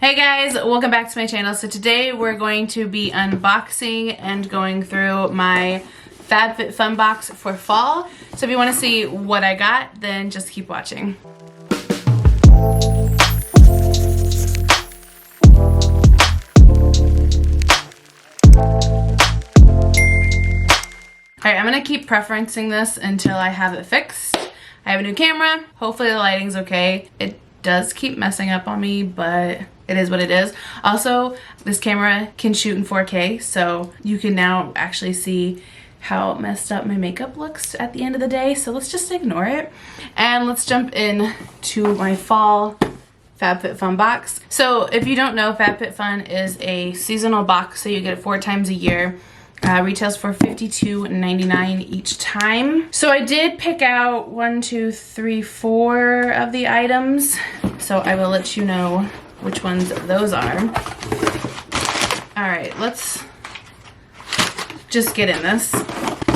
Hey guys, welcome back to my channel. So today we're going to be unboxing and going through my FabFitFun box for fall. So if you want to see what I got, then just keep watching. Alright, I'm going to keep preferencing this until I have it fixed. I have a new camera. Hopefully the lighting's okay. It does keep messing up on me, but it is what it is. Also, this camera can shoot in 4K, so you can now actually see how messed up my makeup looks at the end of the day. So let's just ignore it. And let's jump in to my fall FabFitFun box. So if you don't know, FabFitFun is a seasonal box, so you get it 4 times a year. Retails for $52.99 each time. So I did pick out 1, 2, 3, 4 of the items. So I will let you know which ones those are. All right, let's just get in this.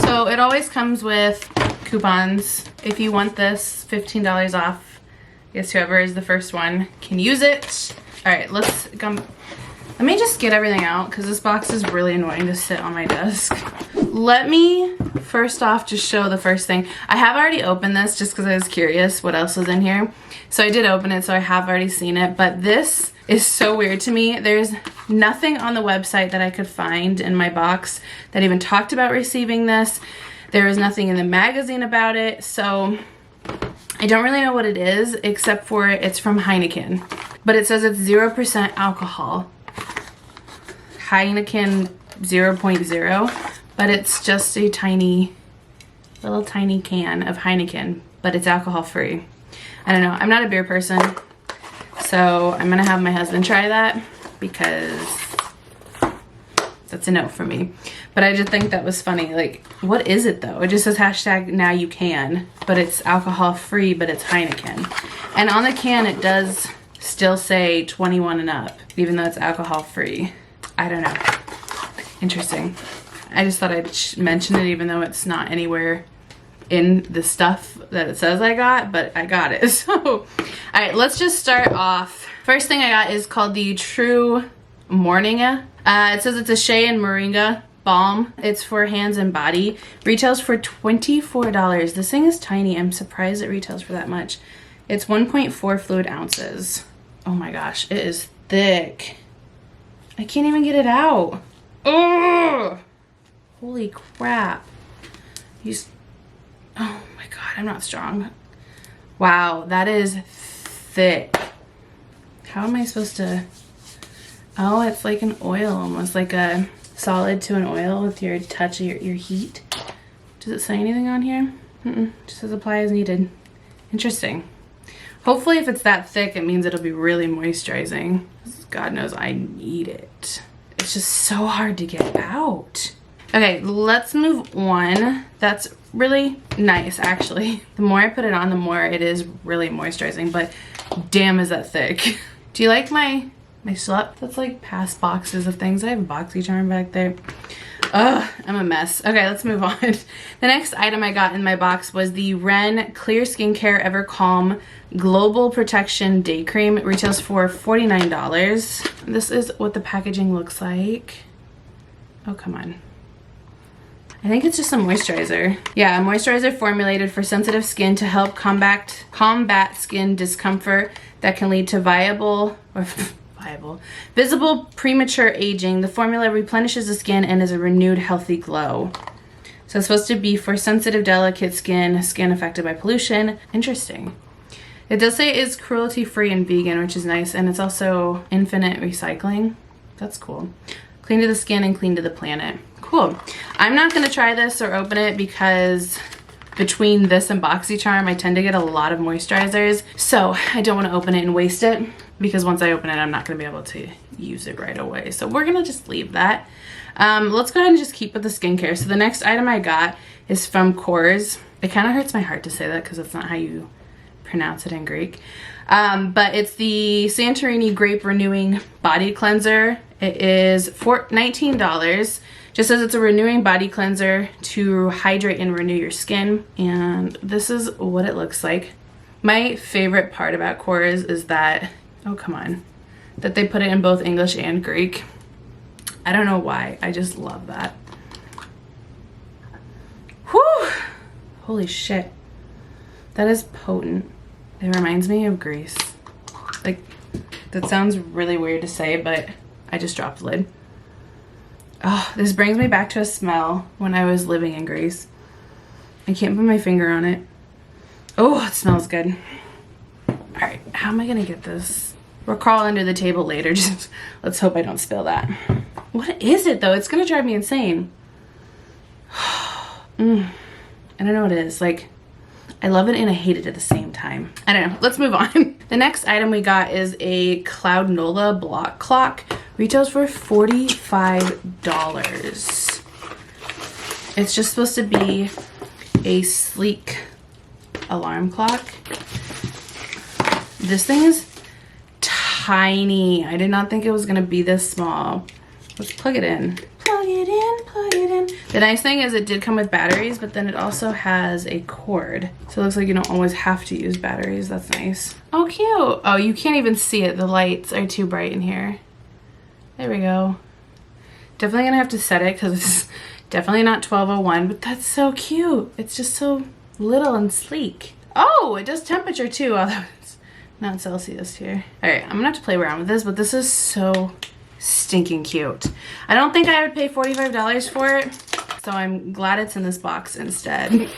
So it always comes with coupons. If you want this, $15 off. I guess whoever is the first one can use it. All right, let me just get everything out because this box is really annoying to sit on my desk. Let me first off just show the first thing. I have already opened this just because I was curious what else was in here. So I did open it, so I have already seen it, but this is so weird to me. There's nothing on the website that I could find in my box that even talked about receiving this. There is nothing in the magazine about it, so I don't really know what it is except for it's from Heineken. But it says it's 0% alcohol. Heineken 0.0, but it's just a little tiny can of Heineken, but it's alcohol free. I don't know, I'm not a beer person, so I'm gonna have my husband try that because that's a no for me. But I just think that was funny. Like, what is it though? It just says hashtag now you can, but it's alcohol free, but it's Heineken. And on the can it does still say 21 and up, even though it's alcohol free. I don't know. Interesting. I just thought I'd mention it even though it's not anywhere in the stuff that it says I got, but I got it. So, all right, let's just start off. First thing I got is called the True Morninga. It says it's a shea and moringa balm. It's for hands and body. Retails for $24. This thing is tiny. I'm surprised it retails for that much. It's 1.4 fluid ounces. Oh my gosh, it is thick. I can't even get it out. Oh, holy crap. Oh my God, I'm not strong. Wow, that is thick. How am I supposed to? Oh, it's like an oil, almost like a solid to an oil with your touch of your heat. Does it say anything on here? Just says apply as needed. Interesting. Hopefully if it's that thick, it means it'll be really moisturizing. God knows I need it. It's just so hard to get out. Okay, let's move on. That's really nice, actually. The more I put it on, the more it is really moisturizing, but damn is that thick. Do you like my slip? That's like past boxes of things. I have a BoxyCharm back there. Ugh, I'm a mess. Okay, let's move on. The next item I got in my box was the Ren Clear Skincare Ever Calm Global Protection Day Cream. It retails for $49. This is what the packaging looks like. Oh, come on. I think it's just a moisturizer. Yeah, a moisturizer formulated for sensitive skin to help combat skin discomfort that can lead to visible premature aging. The formula replenishes the skin and is a renewed healthy glow. So it's supposed to be for sensitive, delicate skin affected by pollution. Interesting. It does say it's cruelty free and vegan, which is nice, and it's also infinite recycling. That's cool. Clean to the skin and clean to the planet. Cool. I'm not gonna try this or open it because between this and BoxyCharm, I tend to get a lot of moisturizers. So I don't wanna open it and waste it because once I open it, I'm not gonna be able to use it right away. So we're gonna just leave that. Let's go ahead and just keep with the skincare. So the next item I got is from Korres. It kind of hurts my heart to say that because that's not how you pronounce it in Greek. But it's the Santorini Grape Renewing Body Cleanser. It is $19. Just says it's a renewing body cleanser to hydrate and renew your skin. And this is what it looks like. My favorite part about Korres is that, oh come on, that they put it in both English and Greek. I don't know why. I just love that. Whew! Holy shit. That is potent. It reminds me of Greece. Like, that sounds really weird to say, but I just dropped the lid. Oh, this brings me back to a smell when I was living in Greece. I can't put my finger on it. Oh, it smells good. All right, how am I gonna get this? We'll crawl under the table later. Just let's hope I don't spill that. What is it though? It's gonna drive me insane. I don't know what it is. Like, I love it and I hate it at the same time. I don't know. Let's move on. The next item we got is a Cloud Nola block clock. Retails for $45. It's just supposed to be a sleek alarm clock. This thing is tiny. I did not think it was gonna be this small. Let's plug it in. Plug it in, plug it in. The nice thing is it did come with batteries, but then it also has a cord. So it looks like you don't always have to use batteries. That's nice. Oh, cute. Oh, you can't even see it. The lights are too bright in here. There we go. Definitely gonna have to set it because it's definitely not 1201, but that's so cute. It's just so little and sleek. Oh, it does temperature too, although it's not Celsius here. All right, I'm gonna have to play around with this, but this is so stinking cute. I don't think I would pay $45 for it, so I'm glad it's in this box instead.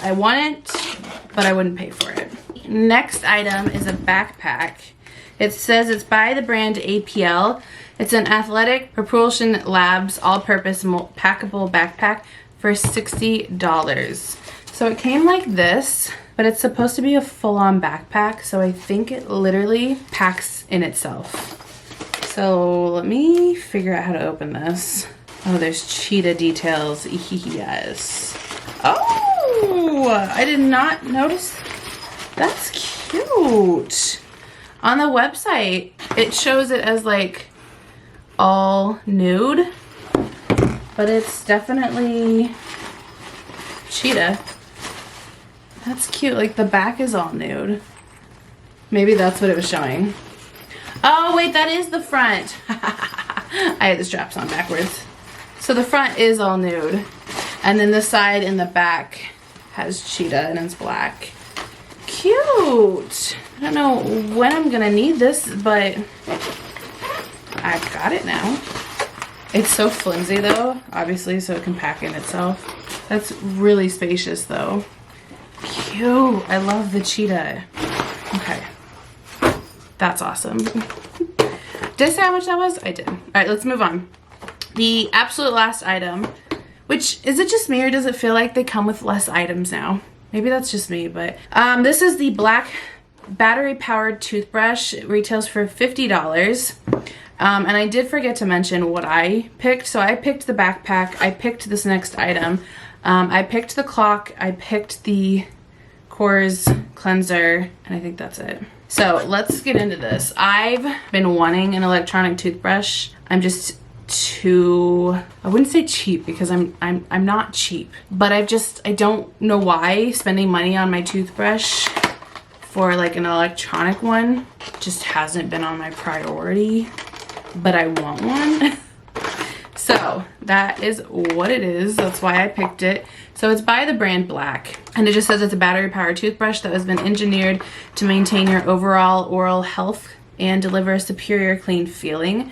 I want it, but I wouldn't pay for it. Next item is a backpack. It says it's by the brand APL. It's an Athletic Propulsion Labs all-purpose packable backpack for $60. So it came like this, but it's supposed to be a full-on backpack, so I think it literally packs in itself. So let me figure out how to open this. Oh, there's cheetah details. Yes. Oh, I did not notice. That's cute. On the website, it shows it as like all nude, but it's definitely cheetah. That's cute. Like the back is all nude. Maybe that's what it was showing. Oh wait, that is the front. I had the straps on backwards. So the front is all nude. And then the side and the back has cheetah and it's black. Cute. I don't know when I'm gonna need this, but I've got it now. It's so flimsy though, obviously, so it can pack in itself. That's really spacious though. Cute. I love the cheetah. Okay. That's awesome. Did I say how much that was? I did. All right, let's move on. The absolute last item, which, is it just me or does it feel like they come with less items now? Maybe that's just me, but this is the black battery powered toothbrush. It retails for $50. And I did forget to mention what I picked. So I picked the backpack. I picked this next item. I picked the clock. I picked the Korres cleanser, and I think that's it. So let's get into this. I've been wanting an electronic toothbrush. I'm just too, I wouldn't say cheap because I'm not cheap, but I don't know why spending money on my toothbrush for like an electronic one just hasn't been on my priority, but I want one. So that is what it is. That's why I picked it. So it's by the brand Black, and it just says it's a battery powered toothbrush that has been engineered to maintain your overall oral health and deliver a superior clean feeling.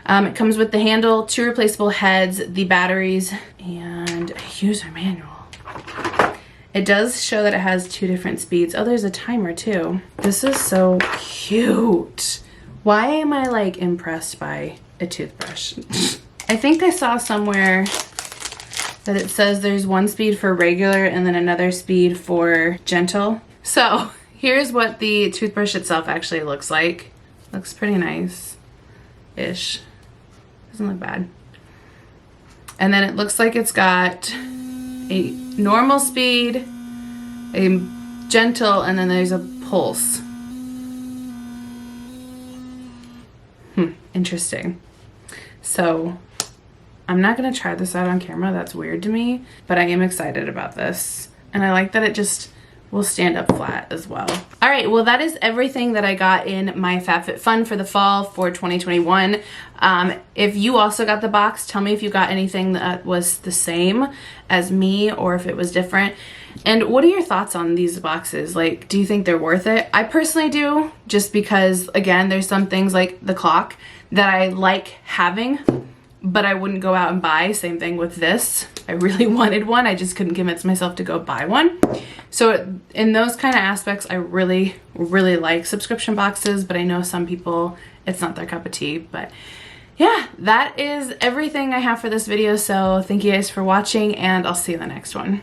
It comes with the handle, 2 replaceable heads, the batteries, and a user manual. It does show that it has 2 different speeds. Oh, there's a timer too. This is so cute. Why am I like impressed by a toothbrush? I think I saw somewhere that it says there's 1 speed for regular and then another speed for gentle. So here's what the toothbrush itself actually looks like. Looks pretty nice-ish. Doesn't look bad. And then it looks like it's got a normal speed, a gentle, and then there's a pulse. Interesting. So I'm not gonna try this out on camera. That's weird to me, but I am excited about this. And I like that it just will stand up flat as well. All right, well that is everything that I got in my FabFitFun for the fall for 2021. If you also got the box, tell me if you got anything that was the same as me or if it was different. And what are your thoughts on these boxes? Like, do you think they're worth it? I personally do, just because, again, there's some things like the clock that I like having, but I wouldn't go out and buy. Same thing with this. I really wanted one. I just couldn't convince myself to go buy one. So in those kind of aspects, I really, really like subscription boxes, but I know some people, it's not their cup of tea. But yeah, that is everything I have for this video. So thank you guys for watching, and I'll see you in the next one.